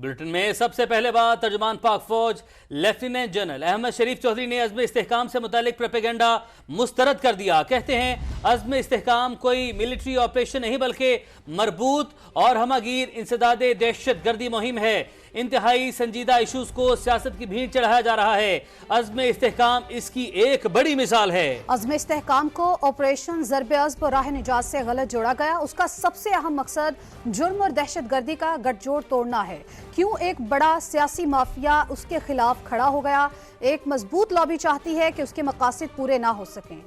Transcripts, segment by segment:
Bulletin में सबसे पहले बात तर्जुमान पाक फौज लेफ्टिनेंट जनरल अहमद शरीफ चौधरी ने अज़्म इस्तेहकाम से मुतालिक प्रोपेगेंडा मुस्तरद कर दिया। कहते हैं अज़्म इस्तेहकाम कोई मिलिट्री ऑपरेशन नहीं बल्कि मरबूत और हमगीर इंसदाद दहशत गर्दी मुहिम है। इंतहाई संजीदा इशूज को सियासत की भीड़ चढ़ाया जा रहा है। अज़्म इस्तेहकाम इसकी एक बड़ी मिसाल है। अज़्म इस्तेहकाम को ऑपरेशन ज़र्ब-ए-अज़्ब और राह निजात से गलत जोड़ा गया। उसका सबसे अहम मकसद जुर्म और दहशत गर्दी का गठजोड़ तोड़ना है। क्यों एक बड़ा सियासी माफिया उसके खिलाफ खड़ा हो गया? एक मजबूत लॉबी चाहती है कि उसके मकासद पूरे ना हो सकें।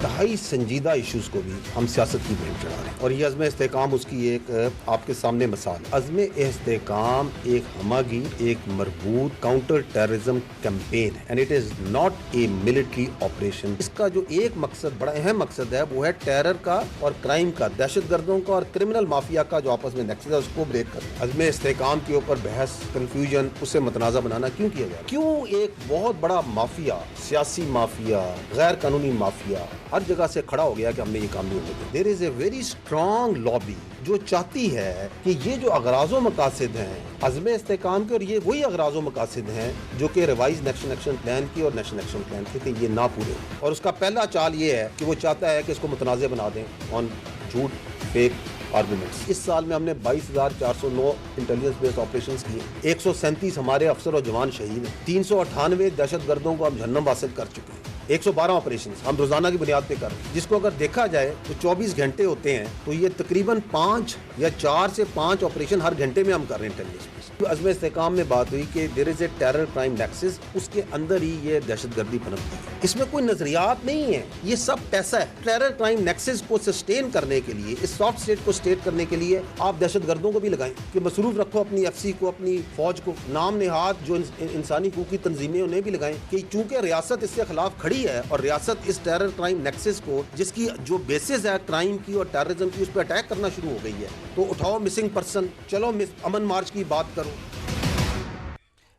इंतहाई संजीदा इशूज़ को भी हम सियासत की भेंट चढ़ा रहे हैं और ये अज़्म इस्तेहकाम उसकी एक आपके सामने मिसाल। अज़्म इस्तेहकाम एक हमगीर, एक मरबूत काउंटर टेररिज्म कैंपेन है and it is not a military operation. इसका जो एक मकसद, बड़ा अहम मकसद है, वो है टेरर का और क्राइम का, दहशत गर्दों का और क्रिमिनल माफिया का जो आपस में नेक्सस है उसको ब्रेक करना। अज़्म इस्तेहकाम के ऊपर बहस, कंफ्यूजन, उसे मुतनाज़ा बनाना क्यों किया गया? क्यों एक बहुत बड़ा माफिया, सियासी माफिया, गैर कानूनी माफिया हर जगह से खड़ा हो गया कि हमने ये काम नहीं होने दिया। There is a very strong lobby जो चाहती है कि ये जो अगराज़ो मकासद हैं अज़्म इस्तेहकाम के, और ये वही अगराज़ो मकासद हैं जो कि रिवाइज नेशनल एक्शन प्लान की और नेशनल एक्शन प्लान के थे, ये ना पूरे। और उसका पहला चाल ये है कि वो चाहता है कि इसको मुतनाज़ बना दें ऑन झूठ, फेक आर्गुमेंट्स। इस साल में हमने 22,409 इंटेलिजेंस बेस्ड ऑपरेशंस किए। 137 हमारे अफसर और जवान शहीद हैं। 398 दहशत गर्दों को हम जहन्नम हासिल कर चुके हैं। 112 ऑपरेशन हम रोजाना की बुनियाद पे कर रहे हैं, जिसको अगर देखा जाए तो 24 घंटे होते हैं, तो ये तकरीबन 5 या 4 से 5 ऑपरेशन हर घंटे में हम कर रहे हैं इंटेलिजेंस में। तो अज़्म इस्तेहकाम में बात हुई कि there is a terror crime nexus, उसके अंदर ही ये दहशतगर्दी पनपती है। इसमें कोई नजरियात नहीं है, ये सब पैसा है। टेरर क्राइम नेक्सस को सस्टेन करने के लिए, इस सॉफ्ट स्टेट को स्टेट करने के लिए आप दहशतगर्दों को भी लगाएं कि मसरूफ रखो अपनी एफसी को, अपनी फौज को। नाम नेहाद जो इंसानी हकूक की तंजीमें उन्हें भी लगाएं कि चूंकि रियासत इसके खिलाफ खड़ी है और रियासत इस टेरर क्राइम नेक्सस को, जिसकी जो बेसिस है क्राइम की और टेररिज्म की, उस पर अटैक करना शुरू हो गई है। तो उठाओ मिसिंग पर्सन, चलो अमन मार्च की बात करो।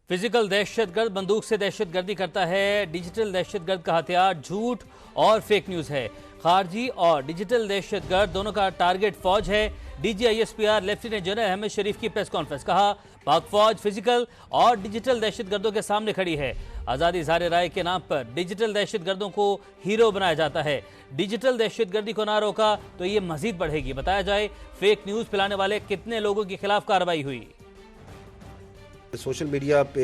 फिजिकल दहशतगर्द बंदूक से दहशतगर्दी करता है। डिजिटल दहशतगर्द का हथियार झूठ और फेक न्यूज़ है। खारजी और डिजिटल दहशतगर्द दोनों का टारगेट फौज है। DGISPR लेफ्टिनेंट जनरल अहमद शरीफ की प्रेस कॉन्फ्रेंस। कहा पाक फौज फिजिकल और डिजिटल दहशतगर्दों के सामने खड़ी है। आज़ादी इज़हार राय के नाम पर डिजिटल दहशतगर्दों को हीरो बनाया जाता है। डिजिटल दहशतगर्दी को ना रोका तो ये मजीद बढ़ेगी। बताया जाए फेक न्यूज़ फैलाने वाले कितने लोगों के खिलाफ कार्रवाई हुई। सोशल मीडिया पे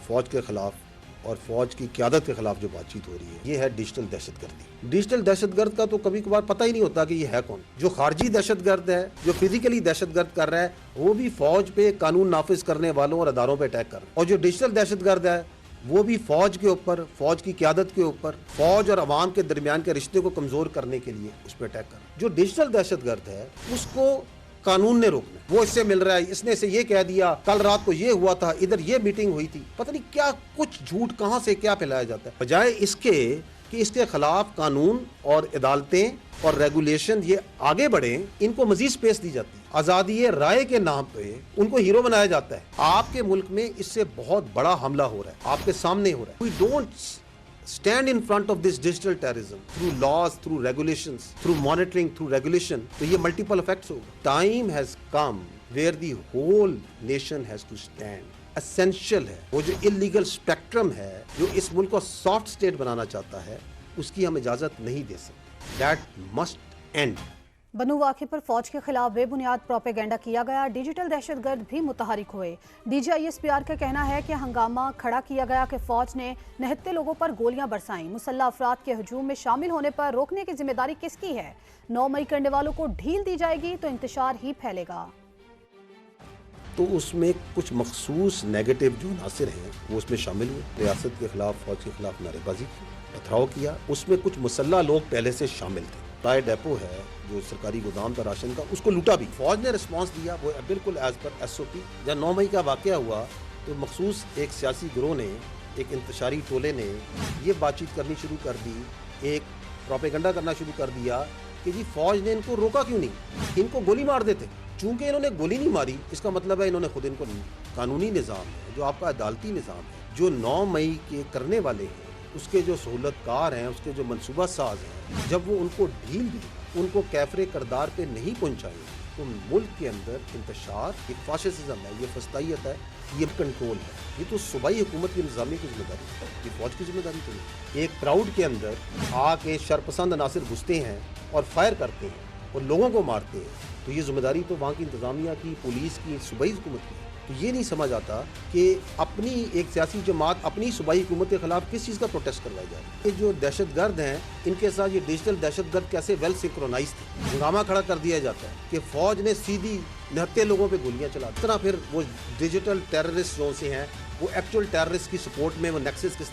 फौज के खिलाफ और फौज की क़यादत के खिलाफ जो बातचीत हो रही है, ये है डिजिटल दहशतगर्दी। डिजिटल दहशतगर्द का तो कभी कभार पता ही नहीं होता कि ये है कौन। जो खारजी दहशतगर्द है, जो फिजिकली दहशतगर्द कर रहा है, वो भी फौज पे कानून नाफिज करने वालों और अदारों पे अटैक कर रहा है। और जो डिजिटल दहशतगर्द है वो भी फौज के ऊपर, फौज की क़यादत के ऊपर, फौज और अवाम के दरमियान के रिश्ते को कमजोर करने के लिए उस पर अटैक कर रहा है। जो डिजिटल दहशतगर्द है उसको कानून ने रोकना। वो इससे मिल रहा है, इसने से ये कह दिया, कल रात को ये हुआ था, इधर ये मीटिंग हुई थी, पता नहीं क्या कुछ झूठ कहां से क्या फैलाया जाता है। बजाय इसके कि इसके खिलाफ कानून और अदालतें और रेगुलेशन ये आगे बढ़े, इनको मजीद स्पेस दी जाती है। आज़ादी राय के नाम पे उनको हीरो बनाया जाता है। आपके मुल्क में इससे बहुत बड़ा हमला हो रहा है, आपके सामने हो रहा है। We don't stand in front of this digital terrorism through laws, through regulations, through monitoring, through regulation, तो ये multiple effects होगा। Time has come where the whole nation has to stand. Essential है वो जो illegal spectrum है, जो इस मुल्क को soft state बनाना चाहता है, उसकी हम इजाजत नहीं दे सकते। That must end. बनू वाक़े पर फौज के खिलाफ बेबुनियाद प्रोपेगेंडा किया गया। डिजिटल दहशतगर्द भी मुतहरिक हुए। DGISPR का कहना है कि हंगामा खड़ा किया गया कि फौज ने निहत्ते लोगों पर गोलियां बरसाईं। मुसल्लह अफराद के हजूम में शामिल होने पर रोकने की जिम्मेदारी किसकी है? 9 मई करने वालों को ढील दी जाएगी तो इंतशार ही फैलेगा। तो उसमें कुछ मखसूस नेगेटिव जो नासिर हैं वो उसमें शामिल हुए। रियासत के खिलाफ, फौज के खिलाफ नारेबाजी की, पथराव किया। उसमें कुछ मुसल्लह लोग पहले से शामिल थे। राय डेपो है जो सरकारी गोदाम था राशन का, उसको लूटा भी। फौज ने रिस्पांस दिया, वो बिल्कुल एज पर SOP। जब 9 मई का वाक़या हुआ तो मखसूस एक सियासी गिरोह ने, एक इंतशारी टोले ने ये बातचीत करनी शुरू कर दी, एक प्रोपेगेंडा करना शुरू कर दिया कि जी फौज ने इनको रोका क्यों नहीं, इनको गोली मार देते। चूंकि इन्होंने गोली नहीं मारी, इसका मतलब है इन्होंने खुद इनको नहीं। कानूनी निज़ाम है जो आपका अदालती निज़ाम है, जो 9 मई के करने वाले हैं, उसके जो सहूलतकार हैं, उसके जो मनसूबा साज हैं, जब वो उनको ढील दी, उनको कैफरे करदार पे नहीं पहुंचाएंगे, तो मुल्क के अंदर इंतशार ये फाशिज्म है, ये फस्तायत है, ये कंट्रोल है। ये तो सूबाई हुकूमत की इंतजामी की जिम्मेदारी है, ये फौज की जिम्मेदारी तो नहीं। एक क्राउड के अंदर आके शरपसंद अनासिर घुसते हैं और फायर करते हैं और लोगों को मारते हैं, तो ये जिम्मेदारी तो वहाँ की इंतजामिया की, पुलिस की, सूबाई हुकूमत की। तो ये नहीं समझ आता कि अपनी एक सियासी जमात अपनी सूबाई हुकूमत के खिलाफ किस चीज़ का प्रोटेस्ट करवाया जाए। ये जो दहशतगर्द हैं इनके साथ ये डिजिटल दहशतगर्द कैसे वेल सिंक्रोनाइज थे। हंगामा खड़ा कर दिया जाता है कि फ़ौज ने सीधी निहत्थे लोगों पे गोलियां चला दी। इस तरह फिर वो डिजिटल टेररिस्ट जो से हैं वो एक्चुअल टेररिस्ट की सपोर्ट में वो नेक्सस किस